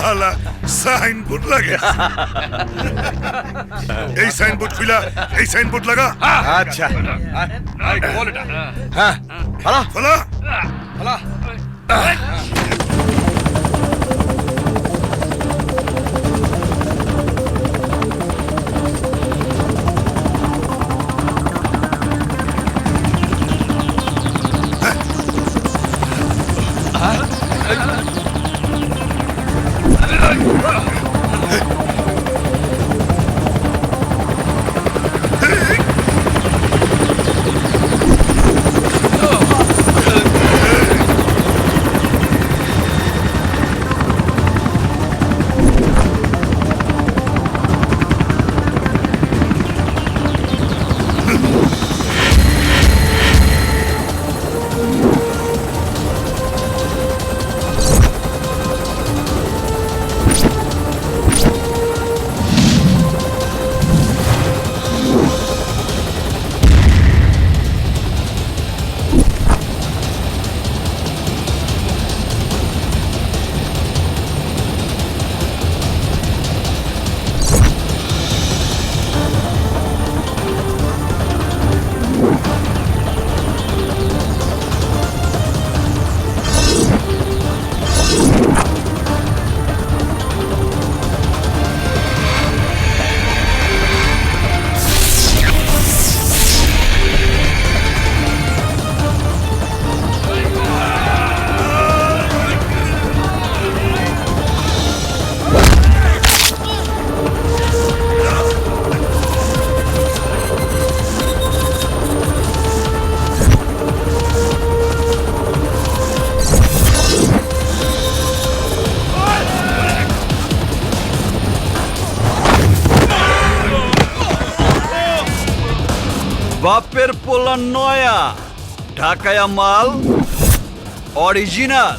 শালা সাইনবোর্ড লাগে এই সাইনবোর্ড খুলা এই সাইনবোর্ড লাগা আচ্ছা হ্যাঁ হ্যালো ফলা হ্যালো বাপের পোলা নয়া ঢাকায়া মাল অরিজিনাল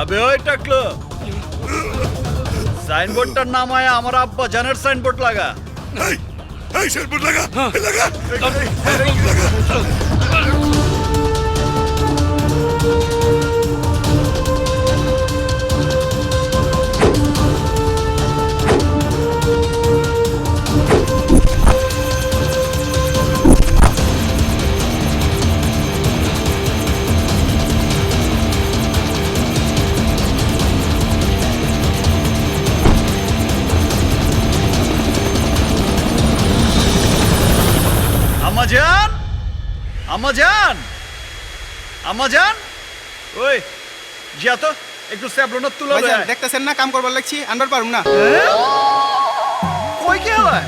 আবে ওই টাকলো সাইনবোর্ডটার নামায় আমার আব্বা জানের সাইনবোর্ড লাগা এই এই সাইনবোর্ড লাগা লাগা আমাজান আমাজান আমাজান ওই জিয়া তো একটু স্যাবলনা তুলা ভাইজান দেখতেছেন না কাম করবার লাগছি আনবার পারুম না কই কি হয়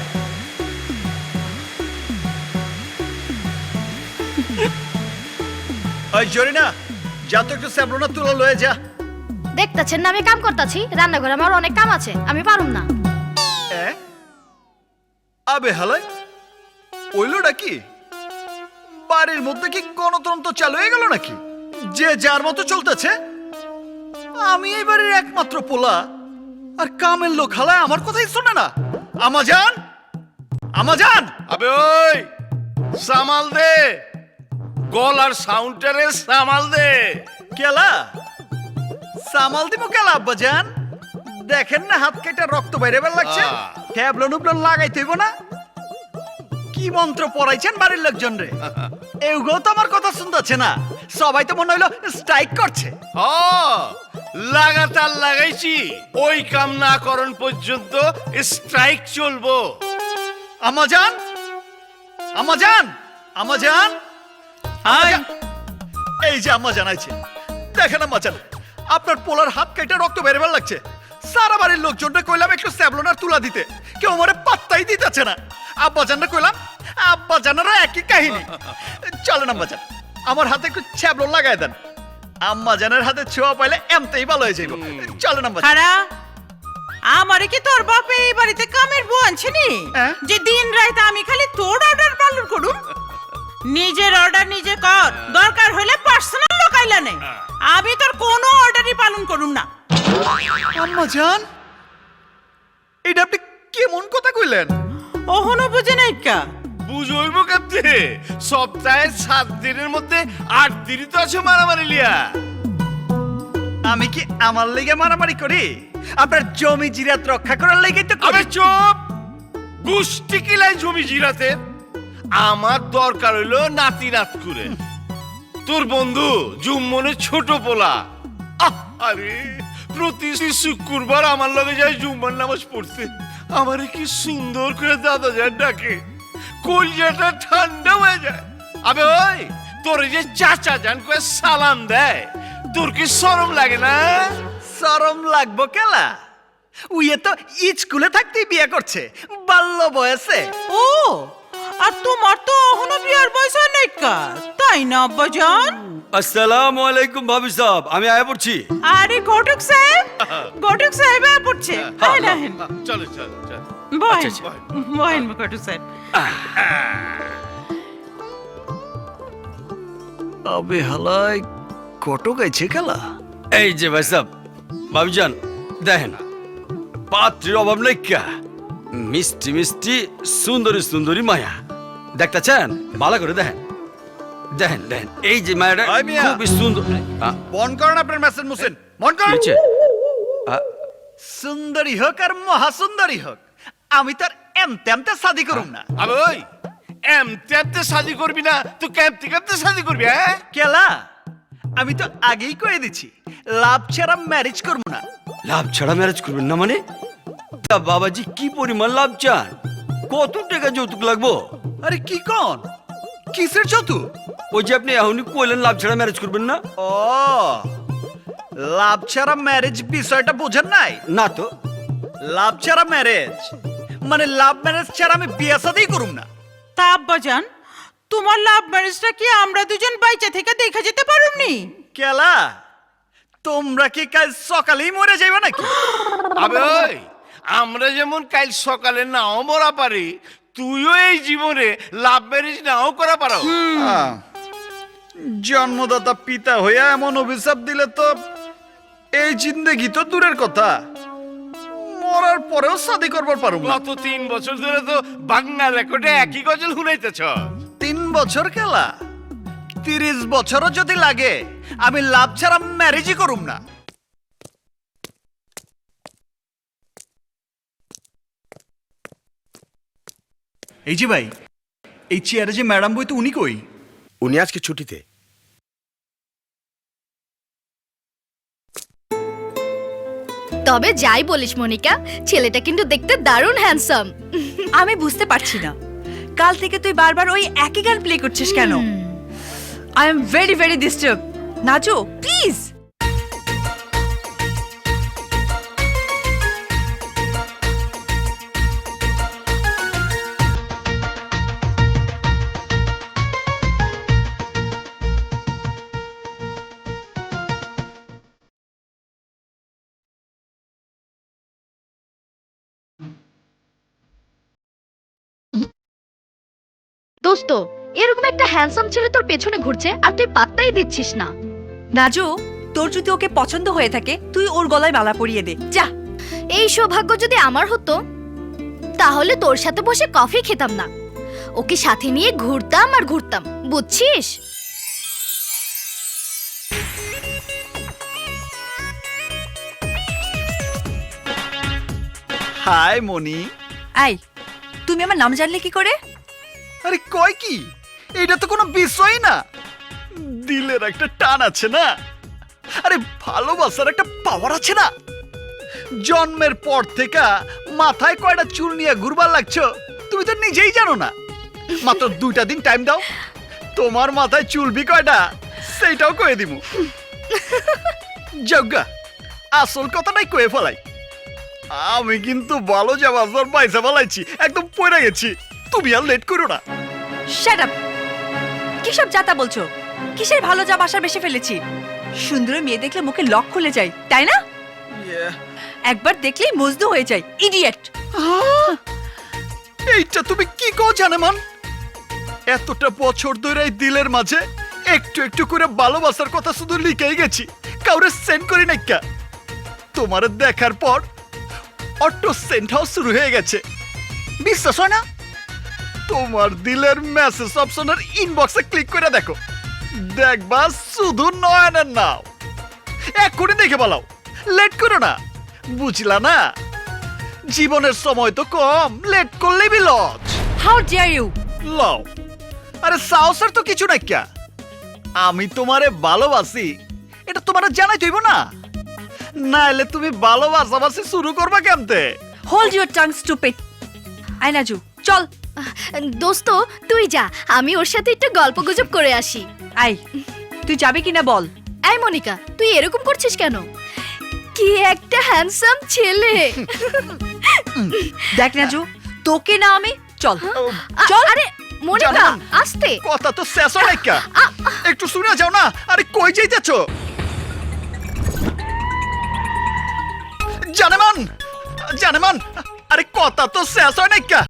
ওই জরিনা যা তো একটু স্যাবলনা তুলা লয়ে যা দেখতেছেন না আমি কাম করতেছি রান্নাঘরে আমার অনেক কাম আছে আমি পারুম না আবে হালাই ওইলোটা কি বাড়ির মধ্যে কি গণতন্ত্র চালু হয়ে গেল নাকি যে যার মতো চলতেছে আমি এই বাড়ির একমাত্র পোলা আর কামের লোক হালায় আমার কথাই শোনে না আমাজান আমাজান আবে ওই সামাল দে গলার সাউন্ডটারে সামাল দে কেলা সামাল দিব কেলা আব্বাজান দেখেন না হাত কেটে রক্ত বাইরে বের লাগছে ট্যাবলন উপলন লাগাইতে হইব না কি মন্ত্র পড়াইছেন বাড়ির লোকজন রে এগুলো তো আমার কথা শুনতেছে না সবাই তো মনে হইলো স্ট্রাইক করছে ও লাগাতার লাগাইছি ওই কাম না করন পর্যন্ত স্ট্রাইক চলবো। আমাজান আমাজান আমাজান এই যে আমাজান আছে দেখেন আমাজান আপনার পোলার হাত কেটে রক্ত বের বের লাগছে সারা বাড়ির লোকজনটা কইলাম একটু স্যাবলনার তুলা দিতে কেউ আমারে পাত্তাই দিতেছে না আব্বাজানরা কইলাম আব্বাজানেরও একই কাহিনী চলেন আম্মাজান আমার হাতে একটু স্যাবলন লাগাই দেন আম্মাজানের হাতে ছোঁয়া পাইলে এমতেই ভালো হয়ে যাইব চলেন আম্মাজান খারা আমারে কি তোর বাপ এই বাড়িতে কামের বউ আনছিনি হ্যাঁ? যে দিন রাত আমি খালি তোর অর্ডার পালন করুম নিজের অর্ডার নিজে কর দরকার হলে পার্সোনাল লোক আইলা নে আমি তোর কোনো অর্ডারই পালন করুম না আম্মাজান এটা আপনি কেমন কথা কইলেন ওহনো বুঝে নাই কা বুঝইব কেমতে সপ্তাহে 7 দিনের মধ্যে 8 দিনই তো আছে মারামারি লিয়া। আমি কি আমার লেগে মারামারি করি আপনার জমি জিরাত রক্ষা করার লেগে তো আবে করি চুপ গুষ্টি কিলাই জমি জিরাতে আমার দরকার হইলো নাতি নাত করে তোর বন্ধু জুম্মনের ছোট পোলা আরে প্রতি শুক্রবার আমার লগে যায় জুম্মার নামাজ পড়তে আমারে কি সুন্দর করে দাদা যান ডাকে কলজাটা ঠান্ডা হয়ে যায়। আবে ওই তোর যে চাচা জান কয়ে সালাম দেয় তোর কি শরম লাগে না? শরম লাগবো কেলা উইয়ে তো স্কুলে থাকতেই বিয়ে করছে বাল্য বয়সে ও আর তোমার তো ওহনো বিয়ার বয়স হয় নাই কা তাই না আব্বাজান আসসালামু আলাইকুম ভাবি সাহেব আমি আয়া পড়ছি আরে ঘটক সাহেব আয়া পড়ছে আয় না হেন চলো চলো চলো বহেন বহেন ঘটক সাহেব আবে হালাই কত গাইছে খেলা এই যে ভাই সাহেব ভাবিজান দেখেন পাত্রীর অভাব নাই কা মিষ্টি মিষ্টি সুন্দরী সুন্দরী মায়া দেখতেছেন ভালো করে দেখেন দেখেন দেখেন এই যে মায়াটা আই মিয়া। খুবই সুন্দর মন করেন আপনার মেসেজ মুসেন মন করেন নিচে সুন্দরী হোক আর মহাসুন্দরী হোক আমি তার এমতে এমতে শাদি করুম না আবে ওই এমতে শাদি করবি না তুই কেমতে শাদি করবি হ্যাঁ? কেলা আমি তো আগেই কয়ে দিছি লাভ ছাড়া ম্যারেজ করব না লাভ ছাড়া ম্যারেজ করবেন না মানে তা বাবাজি কি পরিমাণ লাভ চান কত টাকা যৌতুক লাগবো আরে কি কোন কিসের চতু ওই যে আপনি এখনই কইলেন লাভ ছাড়া ম্যারেজ করবেন না ও লাভ ছাড়া ম্যারেজ বিষয়টা বোঝেন নাই না তো লাভ ছাড়া ম্যারেজ মানে লাভ ম্যারেজ ছাড়া আমি বিয়ে শাদিই করুম না তা আব্বাজান তোমার লাভ ম্যারেজটা কি আমরা দুজন বাইচা থেকে দেখা যেতে পারুমনি কেলা তোমরা কি কাল সকালেই মরে যাইবে নাকি আবে ওই আমরা যেমন কাল সকালে নাও মরা পারি তুইও এই জীবনে লাভ ম্যারেজ নাও করা পারো। জন্মদাতা পিতা হইয়া এমন অভিশাপ দিলে তো এই জিন্দেগি তো দূরের কথা মরার পরেও শাদি করবার পারুম না গত 3 বছর ধরে তো বাংলা রেকর্ডে একই গজল শুনাইতেছ। 3 বছর খেলা 30 বছরও যদি লাগে আমি লাভ ছাড়া ম্যারেজই করুম না এই যে ভাই এই চেয়ারে যে ম্যাডাম বই তো উনি কই উনি আজকে ছুটিতে। তবে যাই বলিস মনিকা ছেলেটা কিন্তু দেখতে দারুণ হ্যান্ডসাম আমি বুঝতে পারছি না কাল থেকে তুই বারবার ওই একই গান প্লে করছিস কেন I am very very disturb nacho please দোস্ত এরকম একটা হ্যান্ডসাম ছেলে তোর পেছনে ঘুরছে আর তুই পাত্তাই দিচ্ছিস না নাজু তোর যদি ওকে পছন্দ হয়ে থাকে তুই ওর গলায় মালা পরিয়ে দে যা এই সৌভাগ্য যদি আমার হতো তাহলে তোর সাথে বসে কফি খেতাম না ওকে সাথে নিয়ে ঘুরতাম আর ঘুরতাম বুঝছিস হাই মনি। এই তুমি আমার নাম জানলে কি করে? আরে কয় কি, এটা তো কোনো বিষয়ই না। দিলের একটা টান আছে না, আরে ভালোবাসার একটা পাওয়ার আছে না। জন্মের পর থেকে মাথায় কয়টা চুল নিয়ে ঘুরবার লাগছো তুমি তো নিজেই জানো না। মাত্র 2টা দিন টাইম দাও, তোমার মাথায় চুলবি কয়টা সেইটাও কয়ে দিমু। যজ্ঞা আসল কথাটাই কয়ে ফেলাই, আমি কিন্তু ভালো যাবার পয়সা ফেলাইছি, একদম পড়ে গেছি। তুমি আর লেট করো না। Shut up! কিসব যাতা বলছো? কিসের ভালো যা বাসা বেশি ফেলেছি? সুন্দর মেয়ে দেখলে মুখে লক খুলে যায়, তাই না? একবার দেখলেই মজদু হয়ে যায়, ইডিয়েট। এইটা তুমি কি কও জানেমান? এতটা বছর ধরে এই দিলের মাঝে একটু একটু করে ভালোবাসার কথা শুধু লিখেই গেছি, কাউরে সেন্ড করি নাই। কা তোমার দেখার পর অটো সেন্ড হাউস শুরু হয়ে গেছে, বিশ্বাস হয় না? তোমার দিলের মেসেজ অপশনের ইনবক্সে ক্লিক করে দেখো, দেখবা শুধু নয়নের নাও। এক্ষুনি দেখে বলাও, লেট করো না, বুঝলা না? জীবনের সময় তো কম, লেট করলেই বিলজ। How deer you! লও, আরে সাহসের তো কিছু নাই। ক্যা আমি তোমারে ভালোবাসি এটা তোমারে জানাই হইব না, নাইলে তুমি ভালোবাসাবাসি শুরু করবা কেমতে? Hold your tongue stupid. আই নাজু, চল। দোস্ত তুই যা, আমি ওর সাথে একটু গল্প গুজব করে আসি। আই, তুই যাবি কিনা বল। এই মনিকা, তুই এরকম করছিস কেন? কি একটা হ্যান্ডসাম ছেলে। দেখ নাজু, তোকে না আমি, চল। চল। আরে মনিকা জানান। আস্তে। কথা তো শেষ হয় নাই। ক্যা একটু শুনে যাও না। আরে কই যাইতেছ জানেমান? জানেমান, আরে কথা তো শেষ হয় নাই। ক্যা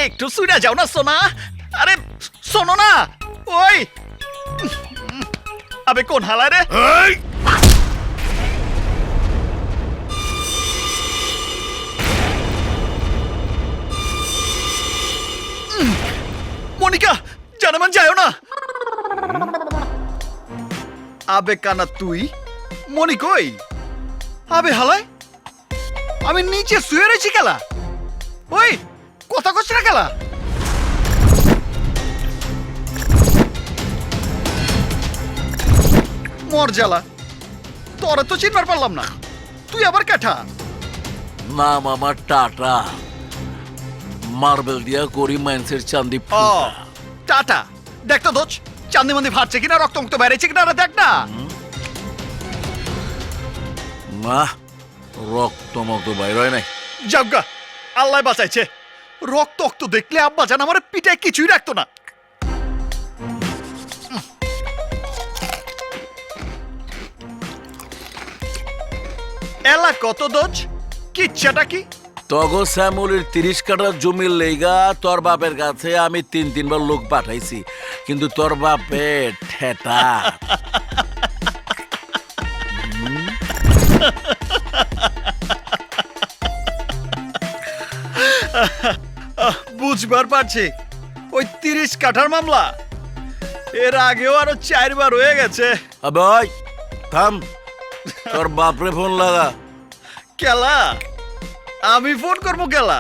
একটু শুনে যাও না সোনা। আরে শোনো না, ওই আবে কোন হালা রে? এই! মনিকা, জানেমান যাও না। আবে কানা তুই, মনি কই? আবে হালায়, আমি নিচে শুয়ে রয়েছি। খেলা ওই কথা কচ্ছি না। খেলা মর জ্বালা, তোরা তো চিনবার পারলাম না, তুই আবার কাঠা। নাম আমার টাটা, মার্বেল দিয়া করি মাইন্সের চান্দি ও ফুটা। টাটা, দেখ তো দোচ, চান্দি মন্দি ফাটছে কিনা, রক্ত মুক্ত বেড়েছে কিনা, দেখ না। না, রক্ত মক্ত বাইর হয় নাই। যাজ্ঞা, আল্লাহ বাঁচাইছে। রক্ত রক্ত দেখলে আব্বা জান আমার পিঠায় কিছুই রাখতো না। এলা কত দোজ, কিচ্ছাটা কি? তগো শ্যামলির 30 কাঠা জমির লেগা তোর বাপের কাছে আমি 3-3 বার লোক পাঠাইছি, কিন্তু তোর বাপে ঠেটা। বুঝবার পারছি, ওই 30 কাঠার মামলা এর আগেও আরো 4 বার হয়ে গেছে। আবে ওই থাম, তোর বাপরে ফোন লাগা। কেলা আমি ফোন করবো? কেলা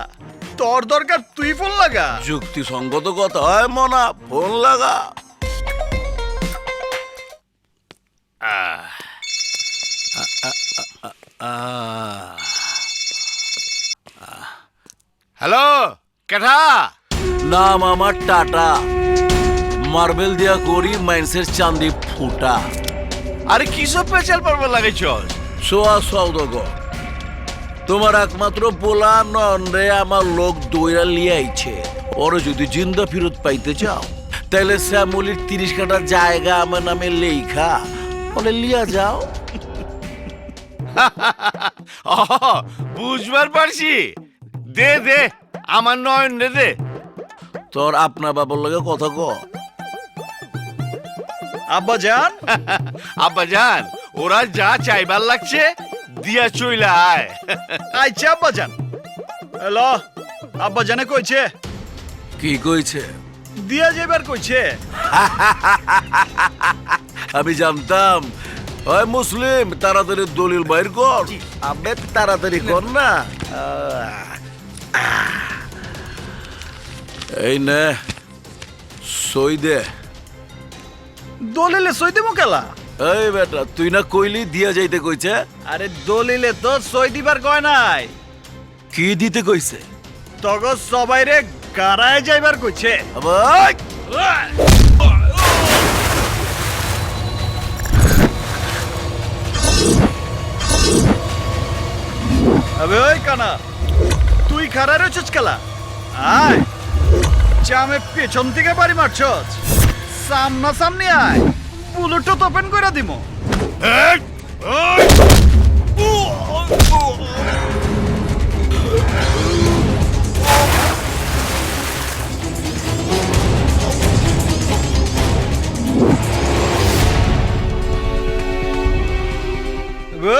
তোর দরকার, তুই ফোন লাগা। যুক্তিসঙ্গত কথা হয় মনা, ফোন লাগা। হ্যালো কেঠা? নাম আমার টাটা, মার্বেল দিয়া করি মাইন্সের চান্দি ফুটা। আরে কিসব পেঁচাল পারবার লাগে? চল সোয়া সৌদগর, তোমার একমাত্র পোলা নন রে আমার লোক দইরা লিয়াইছে। ওরে যদি জিন্দা ফিরত পাইতে চাও, তাহলে শ্যামলির 30 কাঠা জায়গা আমার নামে লেখা, বলে লিয়া যাও। বুঝবার পারছি, দে দে আমার নয়ন রে দে। তোর আপনা বাবার লগে কথা ক। আব্বা জান, আব্বা জান, ওরা যা চাইবার লাগছে দিয়া চইলা আয়। আচ্ছা আব্বা জান। হ্যালো, আব্বা জানে কইছে? কি কইছে? দিয়া যাইবার কইছে। আমি জানতাম। ওই মুসলিম, তাড়াতাড়ি দলিল বাইর কর। আবে তাড়াতাড়ি কর না। এই নে সই দে। দলিলে সই দেবো কেলা? এই বেটা তুই না কইলি দিয়া যাইতে কইছে? আরে দলিলে তো সই দিবার কয় নাই, কি দিতে কইছে? তগ সবাই রে গাড়ায় যাইবার কইছে। আবার আবে ওই কানা, তুই খারা রয়েছিস কেলা? আয় জামে পেছন থেকে বাড়ি মারছস, সামনা সামনি আয়, বুলেটও ওপেন করে দিমো।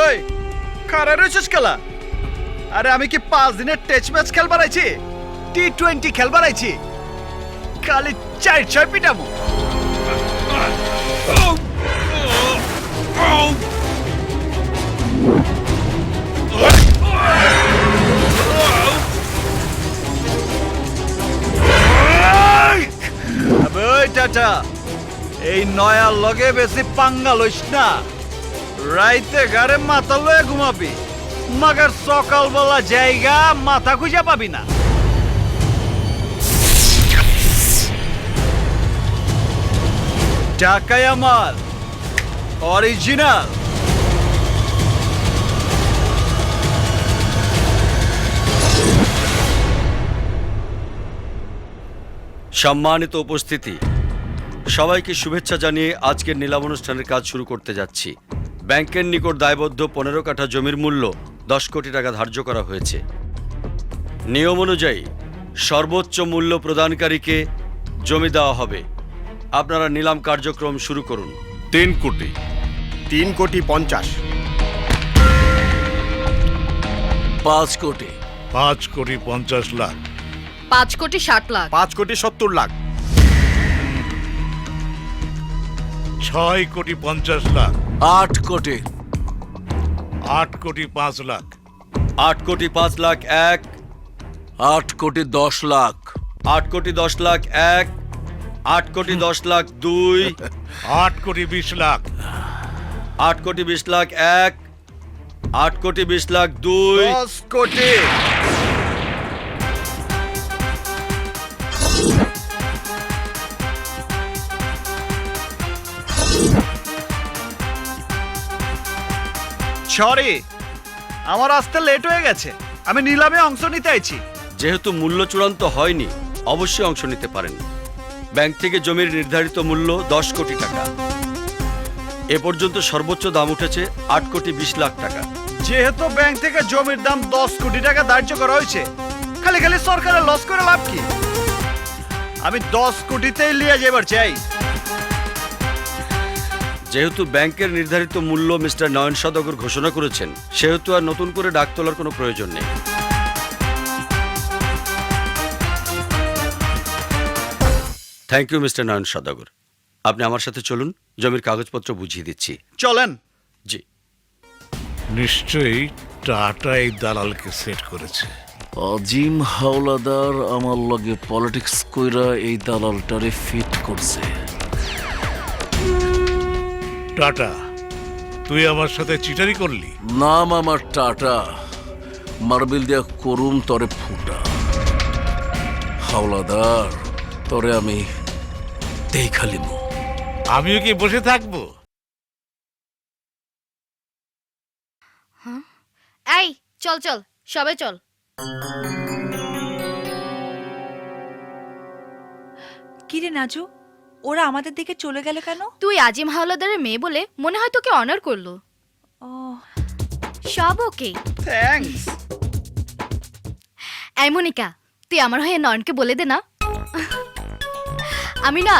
ওই খারা রয়েছিস কেলা? আরে আমি কি 5 দিনের টেস্ট ম্যাচ খেলবার আইছি, T20 খেলবার আইছি? খালি 4-6 পিটামো। আবে ওই টাটা, এই নয়া লগে বেশি পাঙ্গা লইস না, রাইতে ঘরে মাথা লয়ে ঘুমাবি, মাগার সকালবেলা জায়গা মাথা খুঁজে পাবি না। টাকাই আমার অরিজিনাল। সম্মানিত উপস্থিতি, সবাইকে শুভেচ্ছা জানিয়ে আজকের নিলাম অনুষ্ঠানের কাজ শুরু করতে যাচ্ছি। ব্যাংকের নিকট দায়বদ্ধ 15 কাঠা জমির মূল্য 10 কোটি টাকা ধার্য করা হয়েছে। নিয়ম অনুযায়ী সর্বোচ্চ মূল্য প্রদানকারীকে জমি দেওয়া হবে। আপনারা নিলাম কার্যক্রম শুরু করুন। 3 কোটি। 3 কোটি 50। 5 কোটি। 5 কোটি 50 লাখ। 5 কোটি 60 লাখ। 5 কোটি 70 লাখ। 6 কোটি 50 লাখ। 8 কোটি। 8 কোটি 5 লাখ। 8 কোটি 5 লাখ 1। 8 কোটি 10 লাখ। 8 কোটি 10 লাখ 1। 8 কোটি 10 লাখ 2। 8 কোটি 20 লাখ। 8 কোটি 20 লাখ 1। 8 কোটি 20 লাখ 2। 10 কোটি। সরি, আমার আসতে লেট হয়ে গেছে, আমি নিলামে অংশ নিতে আইছি। যেহেতু মূল্য চূড়ান্ত হয়নি, অবশ্যই অংশ নিতে পারেন। ব্যাংক থেকে জমির নির্ধারিত মূল্য 10 কোটি টাকা। এ পর্যন্ত সর্বোচ্চ দাম উঠেছে 8 কোটি 20 লাখ টাকা। যেহেতু ব্যাংক থেকে জমির দাম 10 কোটি টাকা ধার্য করা হয়েছে, খালি খালি সরকারের লস করে লাভ কি? আমি 10 কোটিতেই লিয়ে যাবার চাই। যেহেতু ব্যাংকের নির্ধারিত মূল্য মিস্টার নয়ন সদাগর ঘোষণা করেছেন, সেহেতু আর নতুন করে ডাক তোলার কোনো প্রয়োজন নেই। থ্যাংক ইউ মিস্টার নয়ন সদাগর। আপনি আমার সাথে চলুন, জমির কাগজপত্র বুঝিয়ে দিচ্ছি। চলেন। জি। নিশ্চয়ই টাটা এই দালালকে সেট করেছে। আজিম হাওলাদার আমার লগে পলিটিক্স কইরা এই দালালটারে ফিট করছে। টাটা, তুই আমার সাথে চিটারি করলি? নাম আমার টাটা, মার্বেল দিয়া করুম তরে ফুটা। হাওলাদার, তরে আমি দেখালিমু। আমিও কি বসে থাকবো? এই চল চল, সবাই চল। কি রে নাজু, ওরা আমাদের দিকে চলে গেল কেন? তুই আজিম হাওলাদারের মেয়ে বলে মনে হয় তোকে অনার করলো। ও সব ওকে। থ্যাঙ্কস। এই মনিকা, তুই আমার হয়ে নয়নকে বলে দে না। আমি না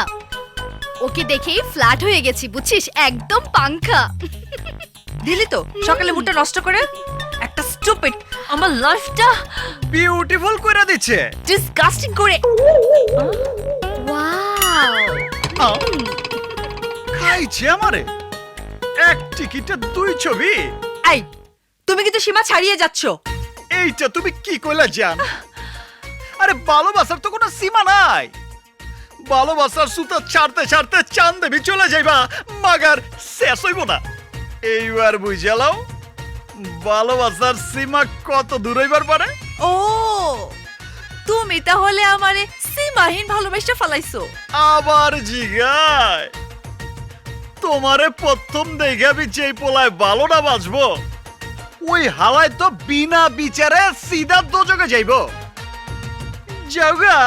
ওকে দেখেই ফ্ল্যাট হয়ে গেছি, বুঝছিস? একদম পাংখা। দিলি তো সকালে মুডটা নষ্ট করে। একটা স্টুপিড আমার লাইফটা বিউটিফুল করে দিচ্ছে। ডিসগাস্টিং করে। ওয়াও, খাইছে আমারে। এক টিকিটে 2 ছবি। এই তুমি কিন্তু সীমা ছাড়িয়ে যাচ্ছ। এইটা তুমি কি কইলা জান? আরে ভালোবাসার তো কোনো সীমা নাই। ভালোবাসার সুতা ছাড়তে ছাড়তে চাঁদ দেবী চলে যাইবা, মাগার শেষ হইব না। এইবার বুঝালাও ভালোবাসার সীমা কত দূর হইবার পারে। ও তুমি তাহলে আমারে সীমাহীন ভালোবাসা ফেলাইছো। আবার জিগায় তোমারে প্রথম দেখে আমি যেই পোলায় ভালো না বাঁচবো, ওই হালায় তো বিনা বিচারে সিধা দোজকে যাইব। জাগা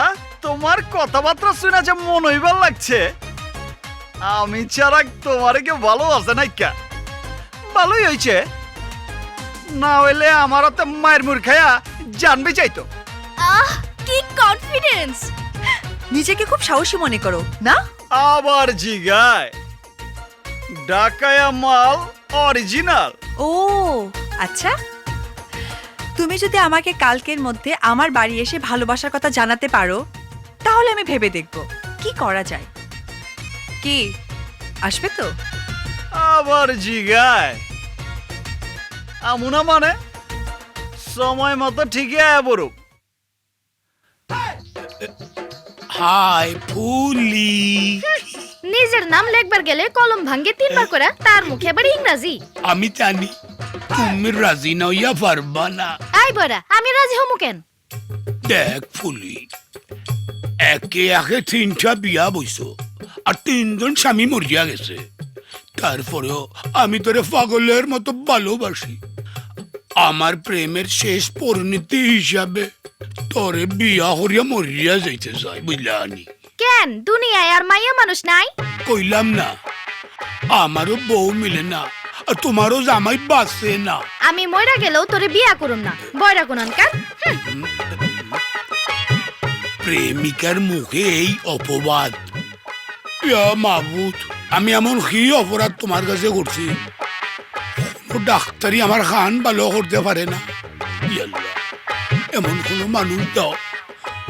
তোমার কথাবার্তা শুনে যে মন হইবার লাগছে, আমি ছাড়া তোমারে কেউ ভালো আছে নাই কা। ভালোই হয়েছে, না হইলে আমার হাতে মায়ের মুর খায়া জানবি চাইতো। আহ কি কনফিডেন্স! নিজেকে খুব সাহসী মনে করো না? আবার জিগায় ঢাকায়া মাল অরিজিনাল। ও আচ্ছা, তুমি যদি আমাকে কালকের মধ্যে আমার বাড়ি এসে ভালোবাসার কথা জানাতে পারো, তাহলে আমি ভেবে দেখব কি করা যায়। কি আসবে তো? আবার জিগায় আমুনা মানে সময় মতো ঠিকই আয়া বড়। হাই ফুলি, নিজের নাম লেখবার গেলে কলম ভাঙ্গে 3 বার করে, তার মুখে আবার ইংরাজি। আমি জানি তুমি রাজি নইয়া পারবা না। আই বড়া, আমি রাজি হমু কেন? দেখ ফুলি, একে একে 3টা বিয়া বইছো আর 3জন স্বামী মরিয়া গেছে, তারপরেও আমি তোরে পাগলের মতো ভালোবাসি। আমার প্রেমের শেষ পরিণতি হিসাবে তোরে বিয়া হরিয়া মরিয়া যাইতে চাই, বুঝলানি? কেন দুনিয়ায় আর মাইয়া মানুষ নাই? কইলাম না, আমারও বউ মিলে না আর তোমারও জামাই বাঁচে না। আমি মইরা গেলেও তোরে বিয়া করুম না, বয়রা কোন কার। প্রেমিকার মুখে এই অপবাদ! ইয়া মাবুদ, আমি এমন কি অপরাধ তোমার কাছে করছি? কোনো ডাক্তারই আমার খান ভালো করতে পারে না। ইয়াল্লাহ, এমন কোনো মানুষ দাও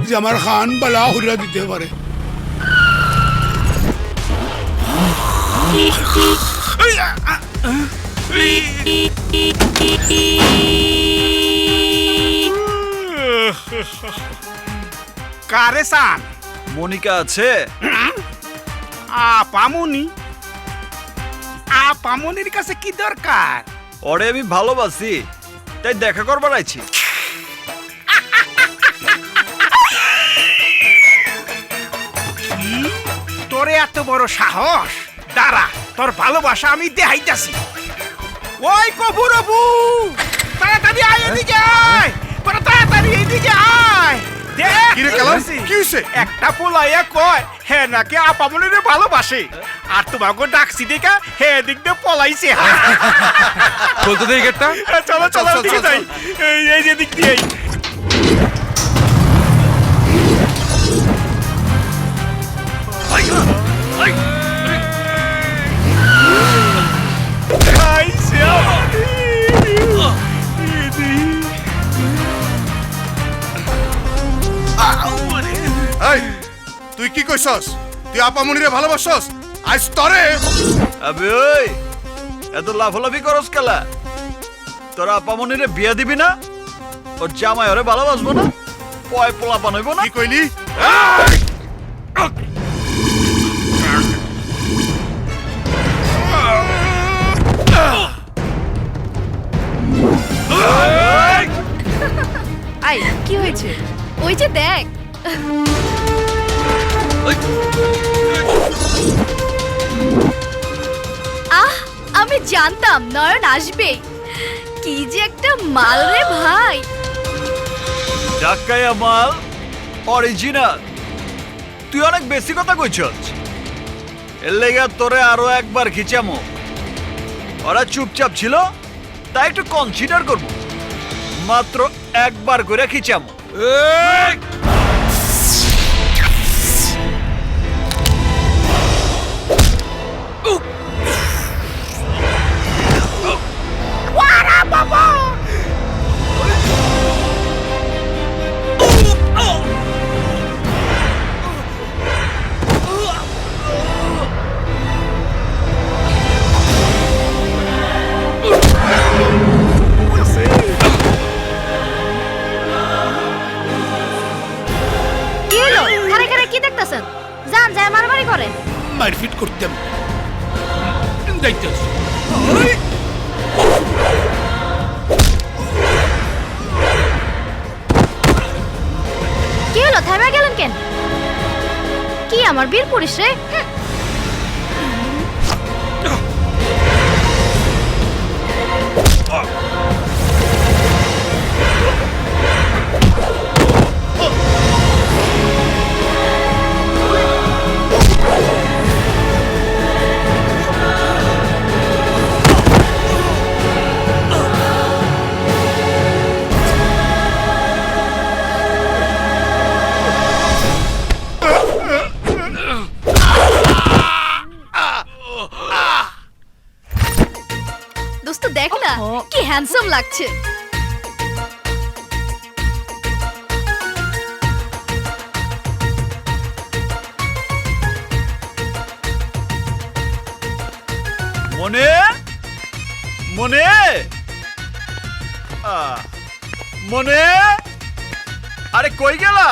যে আমার খান বালা হরিয়া দিতে পারে। কারে সান? মনিকা আছে? পামুনি। পামুনির কাছে কি দরকার? ওরে আমি ভালোবাসি, তাই দেখা করবার আইছি। তোরে এত বড় সাহস! দাঁড়া, তোর ভালোবাসা আমি দেখাইতাছি। ওই কবুরবু, তাড়াতাড়ি আয় এদিকে আয়, তাড়াতাড়ি এদিকে আয়। কি রে কালাম? কি হইছে? একটা পোলাইয়া কয় হে নাকি আপামনিরে ভালোবাসে, আর তোমাকে ডাকছি দেখা হে দিক দিয়ে পলাইছে। বলতে দেই গেটটা। চলো চলো দিকে যাই, এই যে দিক দিয়ে। এই তুই কি কইছস? তুই আপামনিরে ভালোবাসছস? আজ তরে আবে ওই এত লাফালাফি করস কেলা? তোরা আপামনিরে বিয়া দিবি না? ওর জামাই ওরে ভালোবাসবো না? পয় পোলা বানাইব না? কি কইলি? আই কি হয়েছে? ওই যে দেখ, আহ আমি জানতাম নয়ন আসবে। কি যে একটা মাল রে ভাই! ঢাকায়া মাল অরিজিনাল। তুই অনেক বেশি কথা কইছস, এর লেগে তোরে আরো একবার খিচামো। ওরা চুপচাপ ছিল, তাই একটু কনসিডার করবো। মাত্র একবার করে খিচামো। করতেছেন? যান যায় মারামারি করেন। মারপিট করতাম যাইতেছি। কি হলো, থেমে গেলেন কেন? কি আমার বীর পুরুষ রে? দোস্ত দেখ না কি হ্যান্ডসাম লাগছে। মনে মনে মনে, আরে কই গেলা?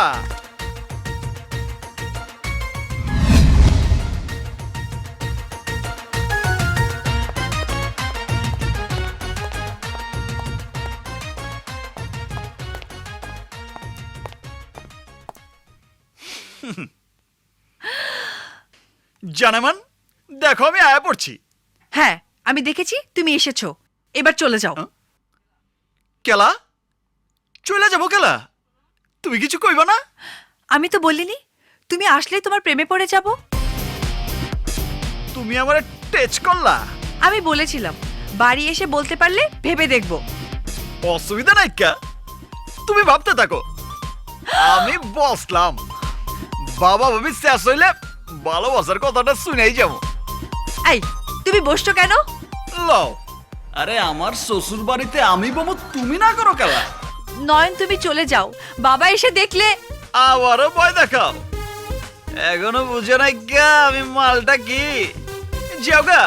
জানেমান, দেখো আমি আয়া পড়ছি। হ্যাঁ আমি দেখেছি তুমি এসেছো, এবার চলে যাও। কেলা চলে যাবো কেলা? তুমি কিছু কইবা না? আমি তো বলিনি তুমি আসলেই তোমার প্রেমে পড়ে যাব। তুমি আমার টেচ করলা। আমি বলেছিলাম বাড়ি এসে বলতে পারলে ভেবে দেখব। অসুবিধা নাই কা, তুমি ভাবতে থাকো। আমি বসলাম, বাবা ভাবি শেষ হইলে ভালোবাসার কথাটা শুনেই যাবো। এই তুমি বসছো কেন? লও, আরে আমার শ্বশুর বাড়িতে আমি বমু, তুমি না করো কেলা? নয়ন তুমি চলে যাও, বাবা এসে দেখলে। আবারও ভয় দেখাও? এখনো বুঝে নাই গা আমি মালটা কি। যাও গা,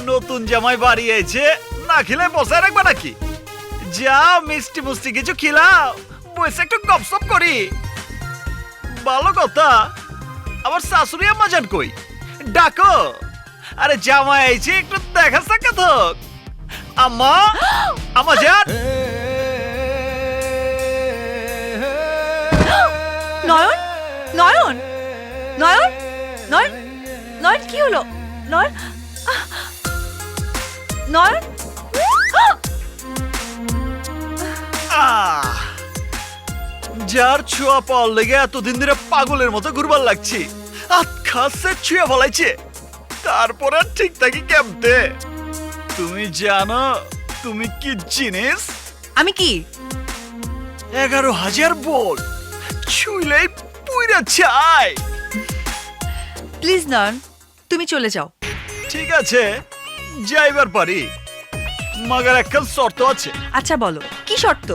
নতুন জামাই বাড়ি এসে না খেলে বসে রাখবা নাকি? যাও মিষ্টি মুষ্টি কিছু খিলাও, বসে একটু গপসপ করি। ভালো কথা, আবার শাশুড়ি আম্মা যান কই? ডাকো। আরে জামাই আইছে একটু দেখা সাক্ষাৎ হোক। আম্মা, আম্মা যান। নয়ন নয়ন নয়ন নয়ন নয়ন কি হলো? নয়ন নয়ন যার ছোঁয়া পাওয়ার লেগে এতদিন ধরে পাগলের মতো ঘুরবার লাগছি, আতখাসে ছুঁয়ে ফলাইছে, তারপর আর ঠিক থাকি কেমতে? তুমি জানো তুমি কি জিনিস? আমি কি? 11,000 বল ছুইলেই পুইরা চাই। প্লিজ নয়ন তুমি চলে যাও। ঠিক আছে যাইবার পারি, মাগার একখান শর্ত আছে। আচ্ছা বলো কি শর্ত?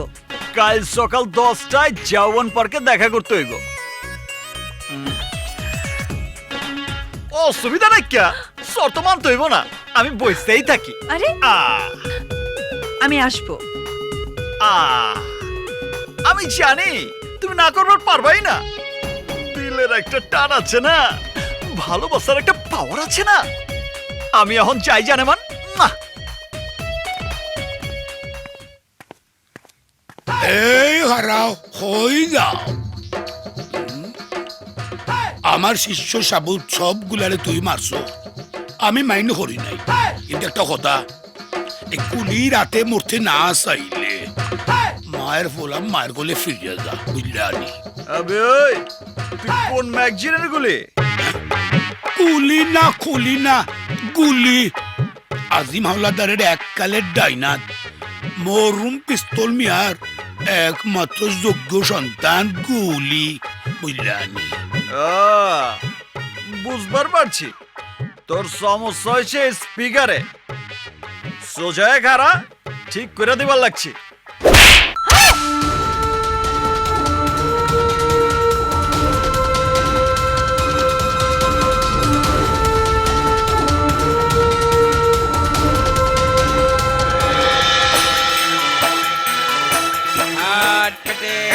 কাল সকাল 10টায় যৌবন পার্কে দেখা করতে হইব। অসুবিধা নাই কে, শর্ত মানতে হইব না, আমি বসতেই থাকি। আরে আ আমি আসবো। আ আমি জানি তুমি না করবার পারবাই না। দিলের একটা টান আছে না, ভালোবাসার একটা পাওয়ার আছে না। আমি এখন চাই জানেমান না। এই হারাও হয়ে যাও। আমার শিষ্য সাবুত সবগুলারে তুই মারছো, আমি মাইন্ড করি নাই। কিন্তু একটা কথা, এই কুলি রাতে মরতে না চাইলে মায়ের ফোলাম মায়ের গলে ফিরিয়ে যা, বুঝলে আনি? আবে ওই তুই কোন ম্যাগজিনের গুলি? কুলি না খুলি না গুলি। আজিম হাওলাদারের এককালের ডাইনাত মরুম পিস্তল মিয়ার একমাত্র যোগ্য সন্তান গুলি, বুঝলে আনি? বুঝবার পারছি তোর সমস্যা হয়েছে স্পিকারে। সোজায় খারা ঠিক করে দিবার লাগছে।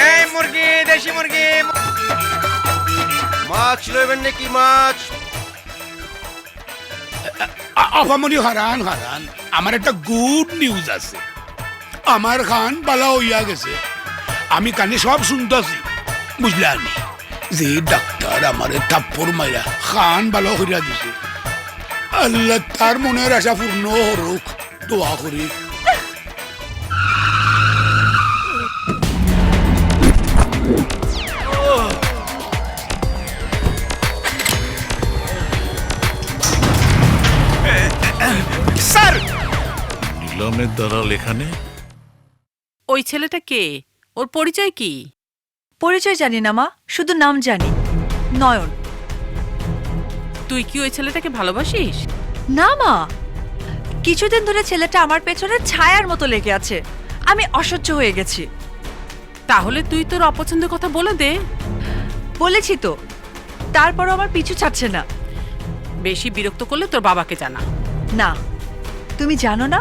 এই মুরগি, দেশি মুরগি। মাছ লইবেন নাকি মাছ? আফামনি হারান হারান, আমার একটা গুড নিউজ আছে। আমার খান বালা হইয়া গেছে, আমি কানে সব শুনতেছি, বুঝলেন? যে ডাক্তার আমারে থাপ্পড় মাইরা খান বালা হইয়া দিছে, আল্লাহ তার মনের আশা পূর্ণ হরুক, দোয়া করি। স্যার, নিলামের দালাল এখানে? ওই ছেলেটা কে? ওর পরিচয় কি? পরিচয় জানি না মা, শুধু নাম জানি, নয়ন। তুই কি ওই ছেলেটাকে ভালোবাসিস? না মা, কিছুদিন ধরে ছেলেটা আমার পেছনে ছায়ার মতো লেগে আছে, আমি অসহ্য হয়ে গেছি। তাহলে তুই তোর অপছন্দের কথা বলে দে। বলেছি তো, তারপরও আমার পিছু ছাড়ছে না। বেশি বিরক্ত করলে তোর বাবাকে জানা। না, তুমি জানো না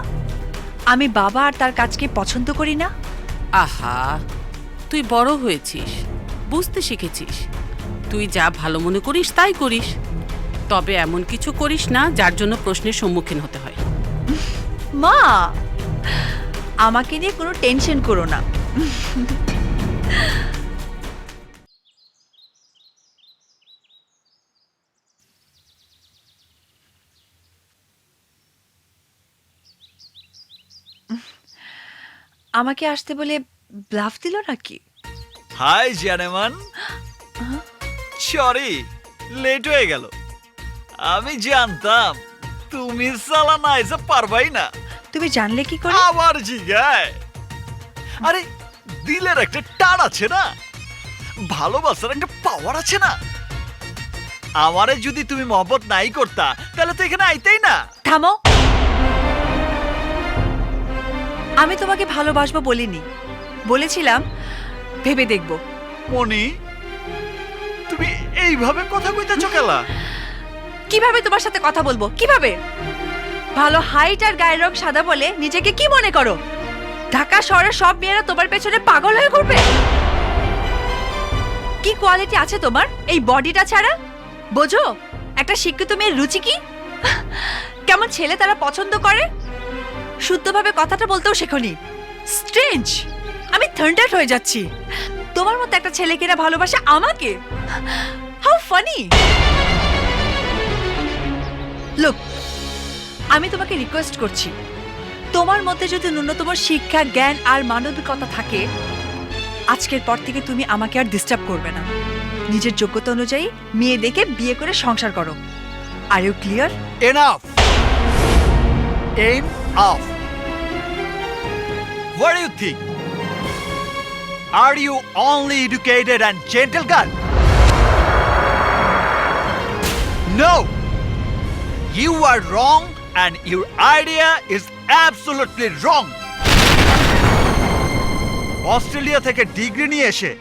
আমি বাবা আর তার কাজকে পছন্দ করি না। আহা, তুই বড় হয়েছিস, বুঝতে শিখেছিস। তুই যা ভালো মনে করিস তাই করিস, তবে এমন কিছু করিস না যার জন্য প্রশ্নের সম্মুখীন হতে হয়। মা, আমাকে নিয়ে কোনো টেনশন করো না। আমাকে আসতে বলে ব্লাফ দিল নাকি? হাই জানেমান, সরি লেট হয়ে গেল। আমি জানতাম তুমি সালা না এসে পারবাই না। তুমি জানলে কি করে? আবার জিগায়, আরে দিলের একটা টান আছে না, ভালোবাসার একটা পাওয়ার আছে না। আমারে যদি তুমি মহব্বত নাই করতা তাহলে তো এখানে আইতেই না। থামো, আমি তোমাকে ভালোবাসবো বলিনি, বলেছিলাম ভেবে দেখবো। মনি, তুমি এইভাবে কথা কইতেছো কেলা? কিভাবে তোমার সাথে কথা বলবো? কিভাবে? ভালো হাইট আর গায়ের রং সাদা বলে নিজেকে কি মনে করো? ঢাকা শহরের সব মেয়েরা তোমার পেছনে পাগল হয়ে ঘুরবে? কি কোয়ালিটি আছে তোমার এই বডিটা ছাড়া? বোঝো একটা শিক্ষিত মেয়ের রুচি কি? কেমন ছেলে তারা পছন্দ করে? শুদ্ধভাবে কথাটা বলতেও শেখনি। স্ট্রেঞ্জ, আমি থান্ডার হয়ে যাচ্ছি। তোমার মতো একটা ছেলে কিনা ভালোবাসে আমাকে? How funny! লুক, আমি তোমাকে রিকোয়েস্ট করছি, তোমার মধ্যে যদি ন্যূনতম শিক্ষা, জ্ঞান আর মানবিকতা থাকে, আজকের পর থেকে তুমি আমাকে আর ডিস্টার্ব করবে না। নিজের যোগ্যতা অনুযায়ী মেয়ে দেখে বিয়ে করে সংসার করো। Are you clear? Enough! Aim off! What do you think? Are you only educated and gentle girl? No! You are wrong and your idea is absolutely wrong! Australia থেকে ডিগ্রি নিয়ে এসে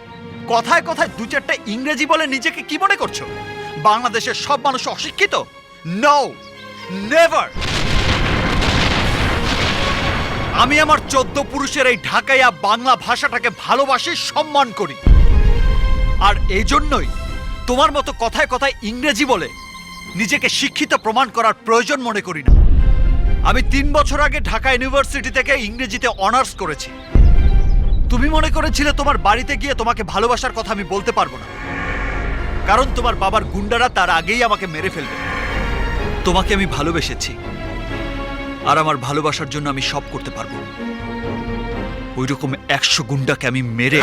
কথায় কথায় দু চারটা ইংরেজি বলে নিজেকে কি মনে করছো? বাংলাদেশের সব মানুষ অশিক্ষিত? No, never! আমি আমার 14 পুরুষের এই ঢাকাইয়া বাংলা ভাষাটাকে ভালোবাসি, সম্মান করি। আর এই জন্যই তোমার মতো কথায় কথায় ইংরেজি বলে নিজেকে শিক্ষিত প্রমাণ করার প্রয়োজন মনে করি না। আমি 3 বছর আগে ঢাকা ইউনিভার্সিটি থেকে ইংরেজিতে অনার্স করেছি। তুমি মনে করেছিলে তোমার বাড়িতে গিয়ে তোমাকে ভালোবাসার কথা আমি বলতে পারবো না, কারণ তোমার বাবার গুন্ডারা তার আগেই আমাকে মেরে ফেলবে। তোমাকে আমি ভালোবেসেছি, আর আমার ভালোবাসার জন্য আমি সব করতে পারবো। ওইরকম 100 গুন্ডাকে আমি মেরে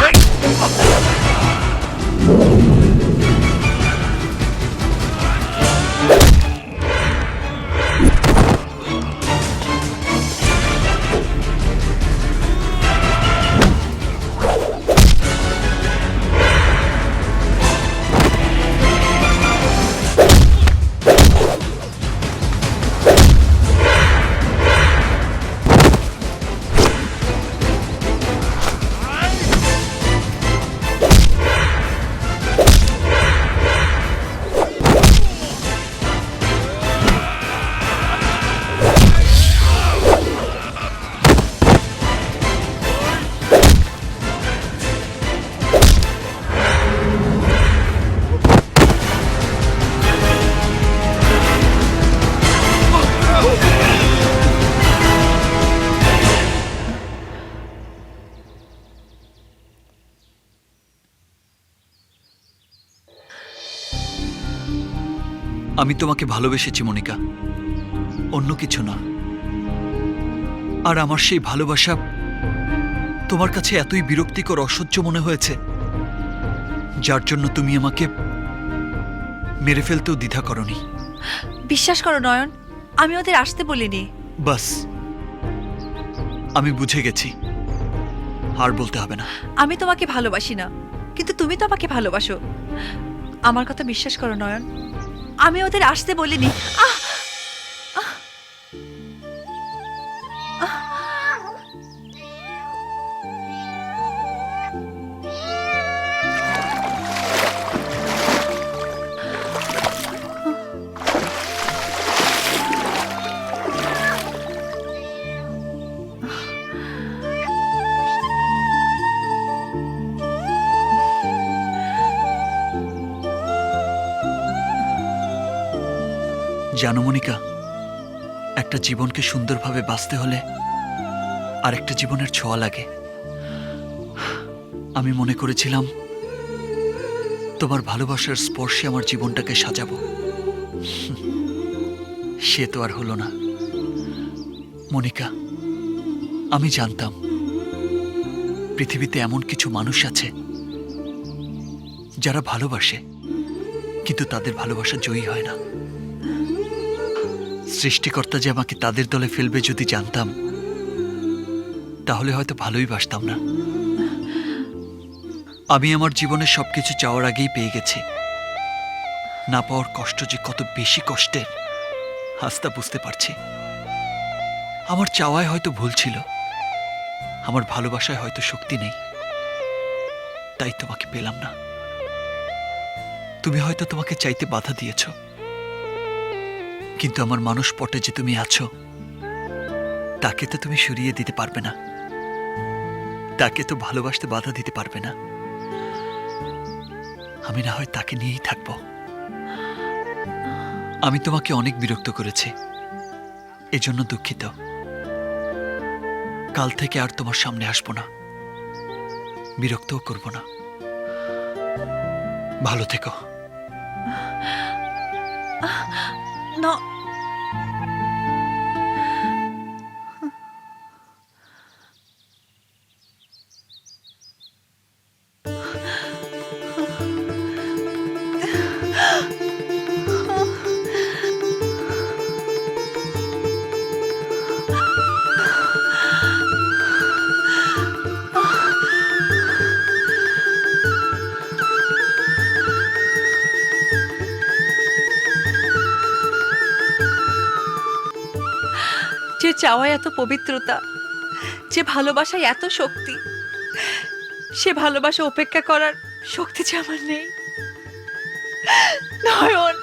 আমি তোমাকে ভালোবেসেছি মনিকা, অন্য কিছু না। আর আমার সেই ভালোবাসা তোমার কাছে এতই বিরক্তিকর, অসহ্য মনে হয়েছে, যার জন্য তুমি আমাকে মেরে ফেলতেও দ্বিধা করনি। বিশ্বাস করো নয়ন, আমি ওদের আসতে বলিনি। বাস, আমি বুঝে গেছি, আর বলতে হবে না। আমি তোমাকে ভালোবাসি না, কিন্তু তুমি তো আমাকে ভালোবাসো। আমার কথা বিশ্বাস করো নয়ন, আমি ওদের আসতে বলিনি। আহ! আহ! আহ! জানো মনিকা, একটা জীবনকে সুন্দরভাবে বাঁচতে হলে আর একটা জীবনের ছোঁয়া লাগে। আমি মনে করেছিলাম তোমার ভালোবাসার স্পর্শে আমার জীবনটাকে সাজাবো, সে তো আর হলো না মনিকা। আমি জানতাম পৃথিবীতে এমন কিছু মানুষ আছে যারা ভালোবাসে, কিন্তু তাদের ভালোবাসা জয়ী হয় না। সৃষ্টিকর্তা যে আমাকে তাদের দলে ফেলবে যদি জানতাম, তাহলে হয়তো ভালোই বাসতাম না। আমি আমার জীবনের সবকিছু চাওয়ার আগেই পেয়ে গেছি। না পাওয়ার কষ্ট যে কত বেশি কষ্টের, আজ তা বুঝতে পারছি। আমার চাওয়ায় হয়তো ভুল ছিল, আমার ভালোবাসায় হয়তো শক্তি নেই, তাই তোমাকে পেলাম না। তুমি হয়তো তোমাকে চাইতে বাধা দিয়েছ, কিন্তু আমার মানুষ পটে যে তুমি আছো, তাকে তো তুমি সরিয়ে দিতে পারবে না, তাকে তো ভালোবাসতে বাধা দিতে পারবে না। আমি না হয় তাকে নিয়েই থাকবো। আমি তোমাকে অনেক বিরক্ত করেছি, এজন্য দুঃখিত। কাল থেকে আর তোমার সামনে আসবো না, বিরক্তও করব না। ভালো থেকো। না, যে চাওয়ায় এত পবিত্রতা, যে ভালোবাসায় এত শক্তি, সে ভালোবাসা উপেক্ষা করার শক্তি যে আমার নেই। নয়ন,